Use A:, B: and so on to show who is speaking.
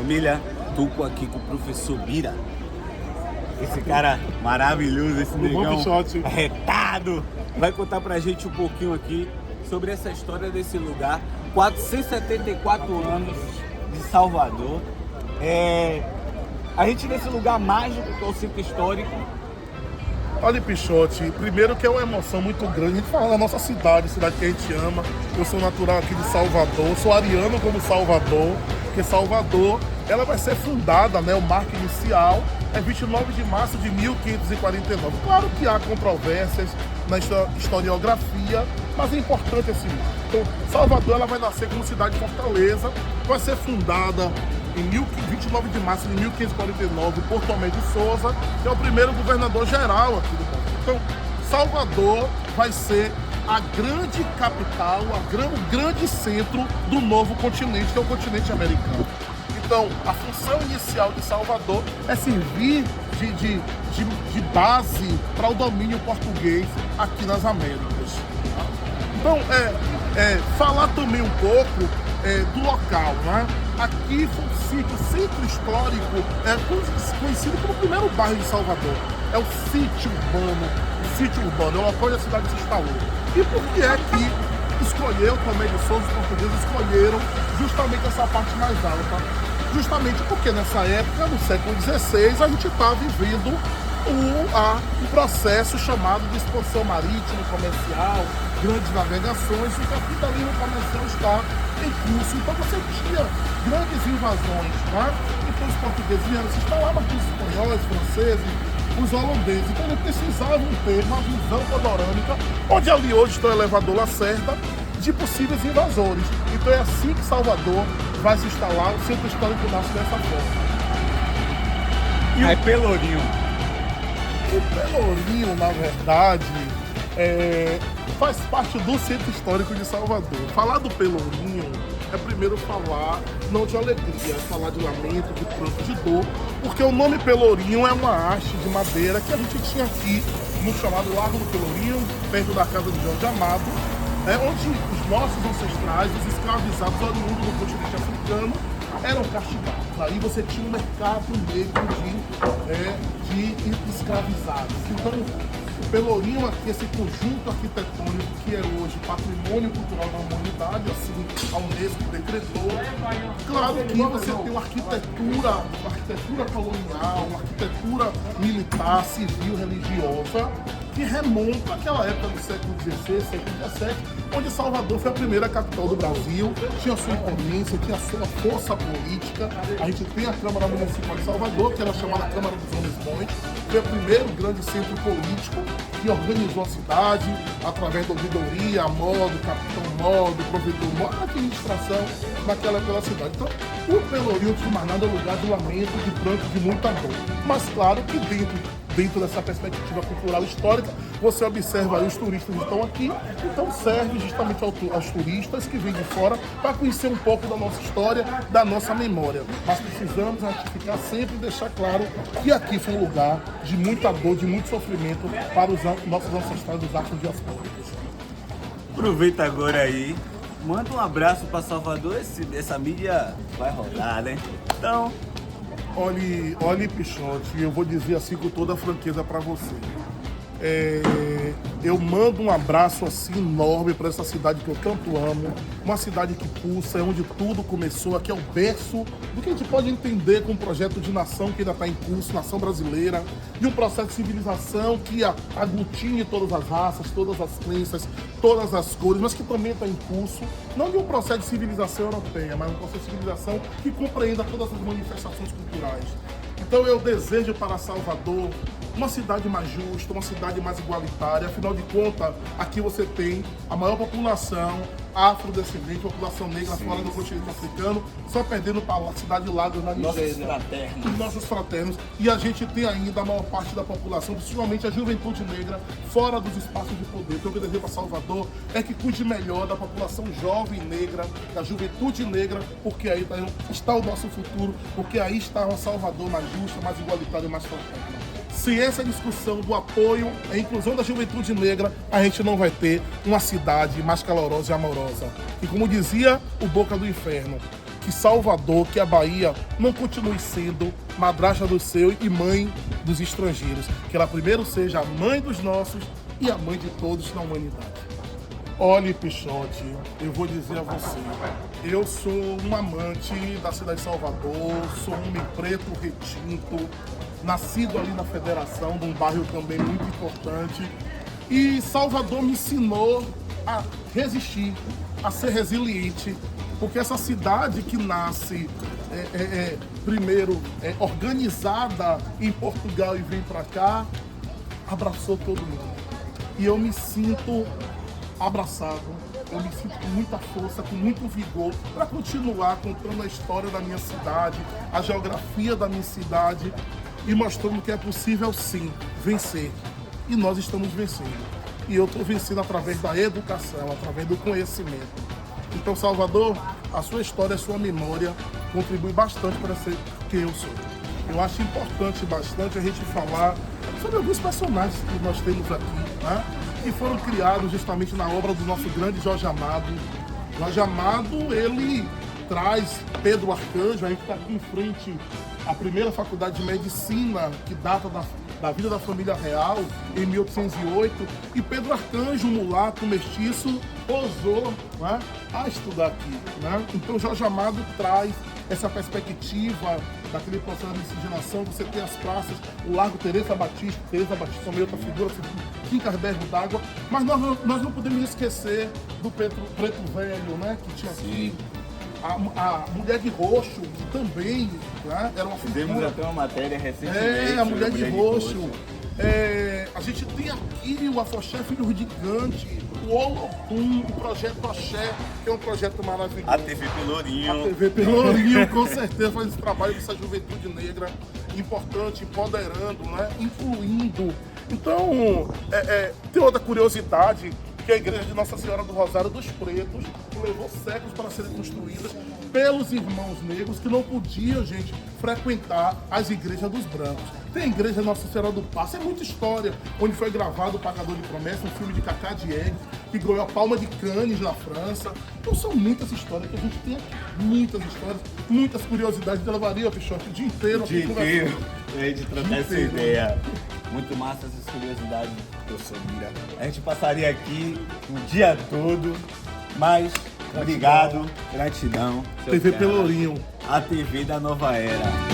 A: Família, tô aqui com o professor Bira. Esse cara maravilhoso, esse negão arretado. Vai contar pra gente um pouquinho aqui sobre essa história desse lugar. 474 anos de Salvador. A gente nesse lugar mágico que é o centro histórico.
B: Olha, Pichote, primeiro que é uma emoção muito grande a gente falar da nossa cidade que a gente ama. Eu sou natural aqui de Salvador, sou ariano como Salvador, porque Salvador, ela vai ser fundada, né, o marco inicial é 29 de março de 1549. Claro que há controvérsias na historiografia, mas é importante esse marco. Então, Salvador, ela vai nascer como cidade de Fortaleza, vai ser fundada em 29 de março de 1549, por Tomé de Souza, que é o primeiro governador-geral aqui do Brasil. Então, Salvador vai ser a grande capital, o grande centro do novo continente, que é o continente americano. Então, a função inicial de Salvador é servir de base para o domínio português aqui nas Américas. Então, falar também um pouco do local, né? Aqui foi um sítio, o centro histórico, conhecido como o primeiro bairro de Salvador. É o sítio urbano, é o local onde a cidade se instalou. E por que é que escolheu Tomé de Souza, os portugueses escolheram justamente essa parte mais alta? Justamente porque nessa época, no século XVI, a gente está vivendo um processo chamado de expansão marítima, comercial, grandes navegações, e o capitalismo comercial está em curso. Então você tinha grandes invasões, né? Então os portugueses vieram se instalar, mas os espanhóis, franceses, os holandeses. Então eles precisavam ter uma visão panorâmica, onde ali hoje está o elevador Lacerda, de possíveis invasores. Então é assim que Salvador vai se instalar, o centro histórico nasce dessa forma.
A: E o Pelourinho?
B: O Pelourinho, na verdade, faz parte do centro histórico de Salvador. Falar do Pelourinho é primeiro falar, não de alegria, é falar de lamento, de pranto, de dor, porque o nome Pelourinho é uma haste de madeira que a gente tinha aqui no chamado Largo do Pelourinho, perto da casa de Jorge Amado, onde os nossos ancestrais, os escravizados oriundos do continente africano, eram castigados. Aí você tinha um mercado negro de escravizados. Então, o Pelourinho aqui, esse conjunto arquitetônico que é hoje patrimônio cultural da humanidade, assim a Unesco decretou. Claro que você tem uma arquitetura colonial, uma arquitetura militar, civil, religiosa, que remonta àquela época do século XVI, século XVII, onde Salvador foi a primeira capital do Brasil, tinha sua independência, tinha sua força política. A gente tem a Câmara Municipal de Salvador, que era chamada Câmara dos Homens Bons, foi o primeiro grande centro político que organizou a cidade através da ouvidoria, a modo, capitão modo, provedor modo, a administração naquela cidade. Então, o Pelourinho, de mais nada, é um lugar de lamento, de pranto, de muita dor. Mas claro que dentro dessa perspectiva cultural histórica, você observa aí os turistas que estão aqui, então serve justamente aos turistas que vêm de fora para conhecer um pouco da nossa história, da nossa memória. Mas precisamos ratificar sempre e deixar claro que aqui foi um lugar de muita dor, de muito sofrimento para os nossos ancestrais dos arcos diaspóricos.
A: Aproveita agora aí, manda um abraço para Salvador, essa mídia vai rodar, né? Então,
B: olhe, Pichote, eu vou dizer assim com toda a franqueza para você. Eu mando um abraço assim enorme para essa cidade que eu tanto amo, uma cidade que pulsa, é onde tudo começou, aqui é o berço do que a gente pode entender com um projeto de nação que ainda está em curso, nação brasileira, de um processo de civilização que aglutine todas as raças, todas as crenças, todas as cores, mas que também está em curso, não de um processo de civilização europeia, mas um processo de civilização que compreenda todas as manifestações culturais. Então eu desejo para Salvador uma cidade mais justa, uma cidade mais igualitária. Afinal de contas, aqui você tem a maior população afrodescendente, população negra fora do continente africano, só perdendo para a cidade de Lagos, na Nigéria. Nossos fraternos. E a gente tem ainda a maior parte da população, principalmente a juventude negra, fora dos espaços de poder. Então o que eu desejo para Salvador é que cuide melhor da população jovem negra, da juventude negra, porque aí está o nosso futuro, porque aí está uma Salvador mais justa, mais igualitária e mais fraterna. Se essa discussão do apoio à inclusão da juventude negra, a gente não vai ter uma cidade mais calorosa e amorosa. E como dizia o Boca do Inferno, que Salvador, que a Bahia, não continue sendo madrasta dos seus e mãe dos estrangeiros. Que ela primeiro seja a mãe dos nossos e a mãe de todos na humanidade. Olhe, Pichote, eu vou dizer a você, eu sou um amante da cidade de Salvador, sou um homem preto retinto, nascido ali na Federação, num bairro também muito importante. E Salvador me ensinou a resistir, a ser resiliente, porque essa cidade que nasce primeiro organizada em Portugal e vem para cá, abraçou todo mundo. E eu me sinto abraçado, eu me sinto com muita força, com muito vigor para continuar contando a história da minha cidade, a geografia da minha cidade e mostrando que é possível sim vencer. E nós estamos vencendo. E eu estou vencendo através da educação, através do conhecimento. Então, Salvador, a sua história, a sua memória contribui bastante para ser quem eu sou. Eu acho importante bastante a gente falar sobre alguns personagens que nós temos aqui, né? Que foram criados justamente na obra do nosso grande Jorge Amado. Jorge Amado, ele traz Pedro Arcanjo, a gente está aqui em frente à primeira faculdade de medicina, que data da vida da família real, em 1808, e Pedro Arcanjo, um mulato mestiço, ousou, né, a estudar aqui. Né? Então Jorge Amado traz essa perspectiva daquele processo de miscigenação. Você tem as praças, o Largo Teresa Batista também outra figura, Quincas d'Ervo d'Água, mas nós não podemos esquecer do Preto Velho, né, que tinha aqui. A Mulher de Roxo, que também, né, era uma figura.
A: Fizemos até uma matéria recentemente.
B: A Mulher de Roxo. A gente tem aqui o Afoxé Filho Gigante, o Olodum, o Projeto Axé, que é um projeto maravilhoso.
A: A TV Pelourinho.
B: A TV Pelourinho, com certeza, faz esse trabalho dessa juventude negra importante, empoderando, né, incluindo. Então, tem outra curiosidade, que é a igreja de Nossa Senhora do Rosário dos Pretos, que levou séculos para serem construídas pelos irmãos negros que não podiam, gente, frequentar as igrejas dos brancos. Tem a igreja Nossa Senhora do Passo, é muita história, onde foi gravado O Pagador de Promessa, um filme de Cacá Diegues, que ganhou a Palma de Cannes na França. Então são muitas histórias que a gente tem aqui, muitas histórias, muitas curiosidades. Eu levaria, Pichote, o dia inteiro.
A: O dia inteiro, a gente trocar essa ideia. Muito massa essas curiosidades, professor Bira. A gente passaria aqui o dia todo, mas obrigado, gratidão.
B: TV Pelourinho.
A: A TV da nova era.